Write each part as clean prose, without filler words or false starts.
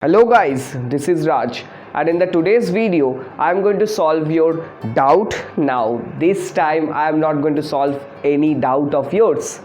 Hello guys, this is Raj, and in the today's video I am going to solve your doubt. Now this time I am not going to solve any doubt of yours.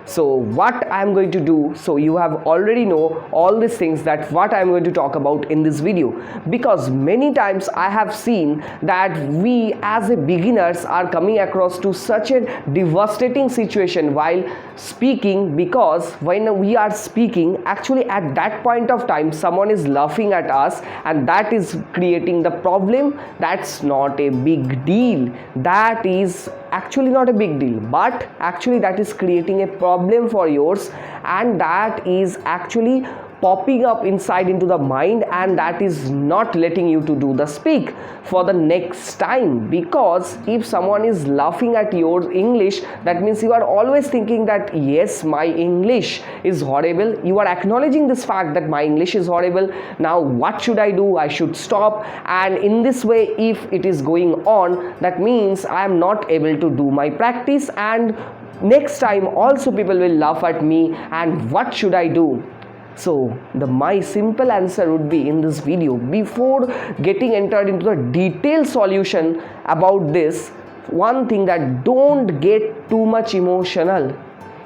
So what I am going to do, so you have already know all these things that what I am going to talk about in this video, because many times I have seen that we as a beginners are coming across to such a devastating situation while speaking, because when we are speaking, actually at that point of time someone is laughing at us and that is creating the problem. That's not a big deal, that is actually not a big deal, but actually that is creating a problem for yours, and that is actually popping up inside into the mind, and that is not letting you to do the speak for the next time. Because if someone is laughing at your English, that means you are always thinking that yes, my English is horrible. You are acknowledging this fact that my English is horrible. Now what should I do? I should stop. And in this way, if it is going on, that means I am not able to do my practice, and next time also people will laugh at me. And what should I do? So my simple answer would be in this video, before getting entered into the detailed solution about this, one thing, that don't get too much emotional.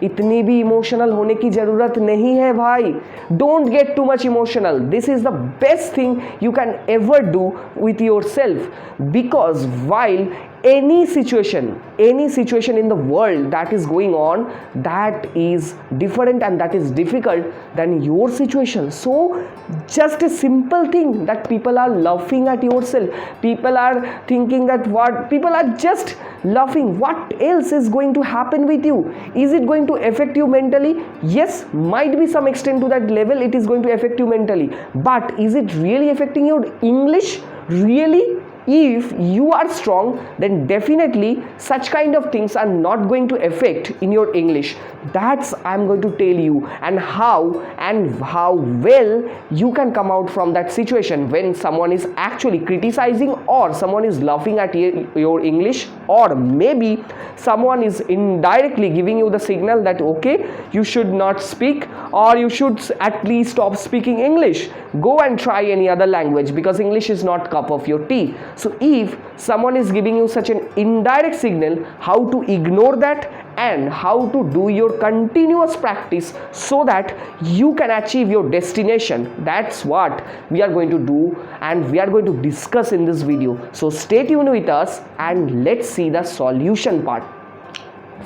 इतनी भी emotional होने की ज़रूरत नहीं है भाई. Don't get too much emotional. This is the best thing you can ever do with yourself, because while any situation in the world that is going on, that is different and that is difficult than your situation. So just a simple thing that people are laughing at yourself, people are thinking that what, people are just laughing, what else is going to happen with you? Is it going to affect you mentally? Yes, might be some extent to that level it is going to affect you mentally, but is it really affecting your English? Really? If you are strong, then definitely such kind of things are not going to affect in your English. That's I'm going to tell you, and how well you can come out from that situation when someone is actually criticizing or someone is laughing at your English, or maybe someone is indirectly giving you the signal that okay, you should not speak, or you should at least stop speaking English, go and try any other language because English is not cup of your tea. So if someone is giving you such an indirect signal, how to ignore that and how to do your continuous practice so that you can achieve your destination, that's what we are going to do and we are going to discuss in this video. So stay tuned with us and let's see the solution part.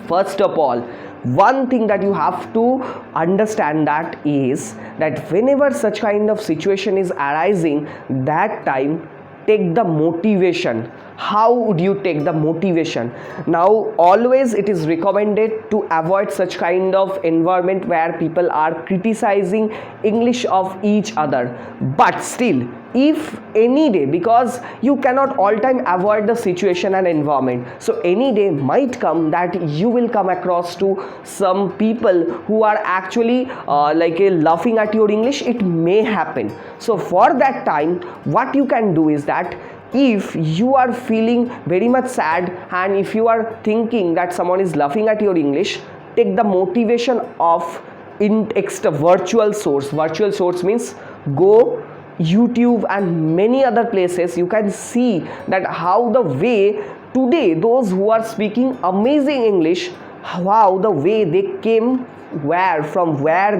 First of all, one thing that you have to understand that is that whenever such kind of situation is arising, that time take the motivation. How would you take the motivation? Now always it is recommended to avoid such kind of environment where people are criticizing English of each other, but still, if any day, because you cannot all time avoid the situation and environment, so any day might come that you will come across to some people who are actually laughing at your English. It may happen. So for that time, what you can do is that if you are feeling very much sad and if you are thinking that someone is laughing at your English, take the motivation of in extra virtual source. Virtual source means go YouTube and many other places. You can see that how the way today those who are speaking amazing English, how the way they came, where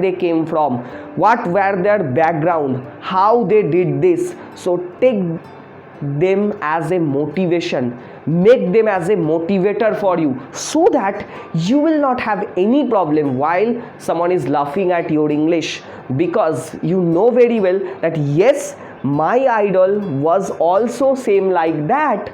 they came from, what were their background, how they did this. So take them as a motivation, make them as a motivator for you, so that you will not have any problem while someone is laughing at your English, because you know very well that yes, my idol was also same like that,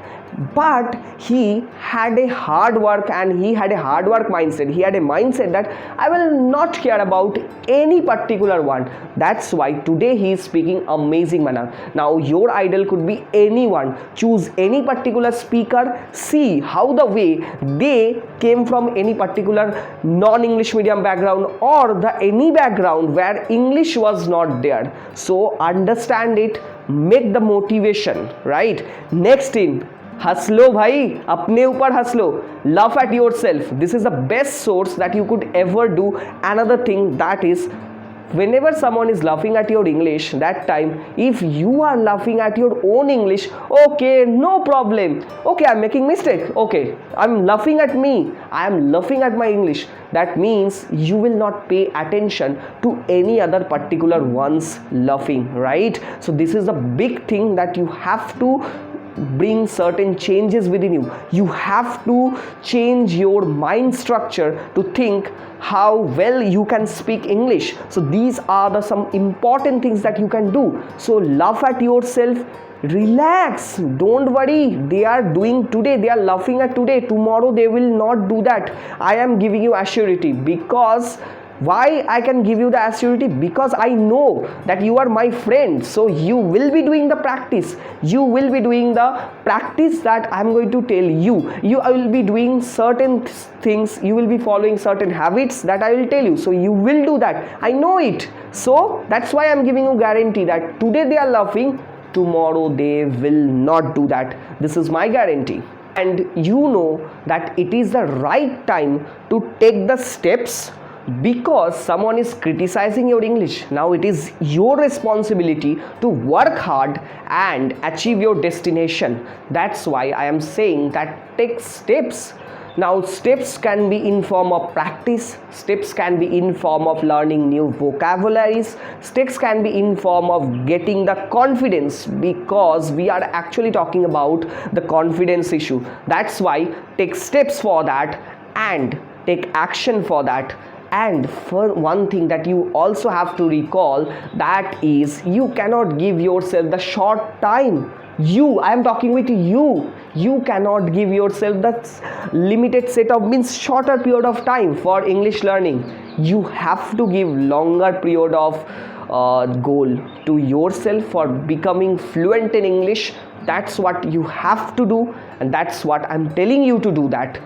but he had a hard work and he had a hard work mindset. He had a mindset that I will not care about any particular one. That's why today he is speaking amazing manner. Now your idol could be anyone. Choose any particular speaker, see how the way they came from any particular non-English medium background or the any background where English was not there. So understand it, make the motivation, right? Next in, हंस लो भाई, अपने ऊपर हंस लो, laugh at yourself. This is the best source that you could ever do. Another thing, that is whenever someone is laughing at your English, that time if you are laughing at your own English, okay, no problem, okay, I'm making mistake, okay, I'm laughing at me, I am laughing at my English, that means you will not pay attention to any other particular one's laughing, right? So this is a big thing that you have to bring certain changes within you. You have to change your mind structure to think how well you can speak English. So these are the some important things that you can do. So laugh at yourself, relax, don't worry, they are doing today, they are laughing at today, tomorrow they will not do that. I am giving you assurity. Because why I can give you the assurity? Because I know that you are my friend, so you will be doing the practice, you will be doing the practice that I am going to tell you. You will be doing certain things, you will be following certain habits that I will tell you, so you will do that, I know it. So that's why I am giving you guarantee that today they are laughing, tomorrow they will not do that. This is my guarantee. And you know that it is the right time to take the steps, because someone is criticizing your English. Now it is your responsibility to work hard and achieve your destination. That's why I am saying that take steps. Now steps can be in form of practice, steps can be in form of learning new vocabularies, steps can be in form of getting the confidence, because we are actually talking about the confidence issue. That's why take steps for that and take action for that. And for one thing that you also have to recall, that is you cannot give yourself the short time. I am talking with you cannot give yourself that limited set of, means shorter period of time for English learning. You have to give longer period of goal to yourself for becoming fluent in English. That's what you have to do, and that's what I'm telling you to do that.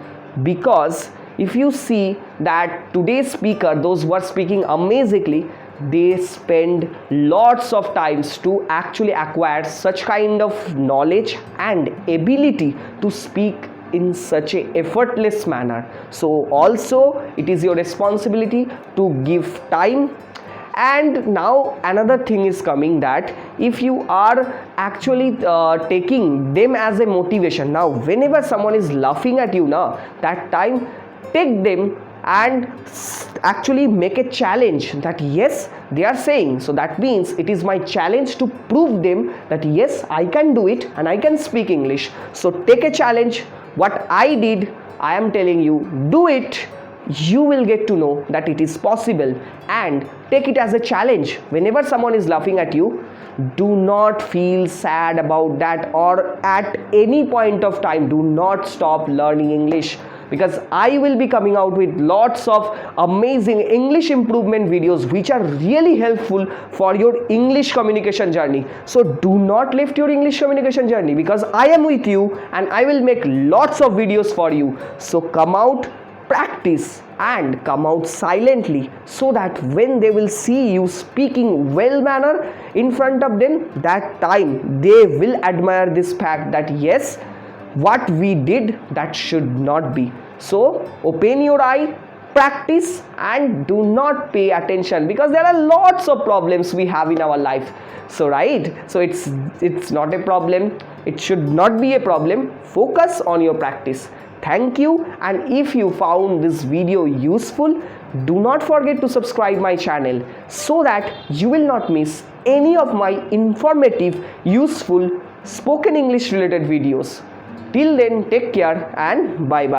Because if you see that today's speaker, those who are speaking amazingly, they spend lots of times to actually acquire such kind of knowledge and ability to speak in such a effortless manner. So also it is your responsibility to give time. And now another thing is coming, that if you are actually taking them as a motivation, now whenever someone is laughing at you, now that time take them and actually make a challenge, that yes, they are saying, so that means it is my challenge to prove them that yes, I can do it and I can speak English. So take a challenge. What I did, I am telling you, do it. You will get to know that it is possible, and take it as a challenge. Whenever someone is laughing at you, do not feel sad about that, or at any point of time do not stop learning English, because I will be coming out with lots of amazing English improvement videos which are really helpful for your English communication journey. So do not lift your English communication journey, because I am with you and I will make lots of videos for you. So come out, practice, and come out silently, so that when they will see you speaking well manner in front of them, that time they will admire this fact that yes, what we did, that should not be. So open your eye, practice, and do not pay attention, because there are lots of problems we have in our life. So right, so it's not a problem, it should not be a problem. Focus on your practice. Thank you. And if you found this video useful, do not forget to subscribe my channel, so that you will not miss any of my informative, useful spoken English related videos. Till then, take care and bye bye.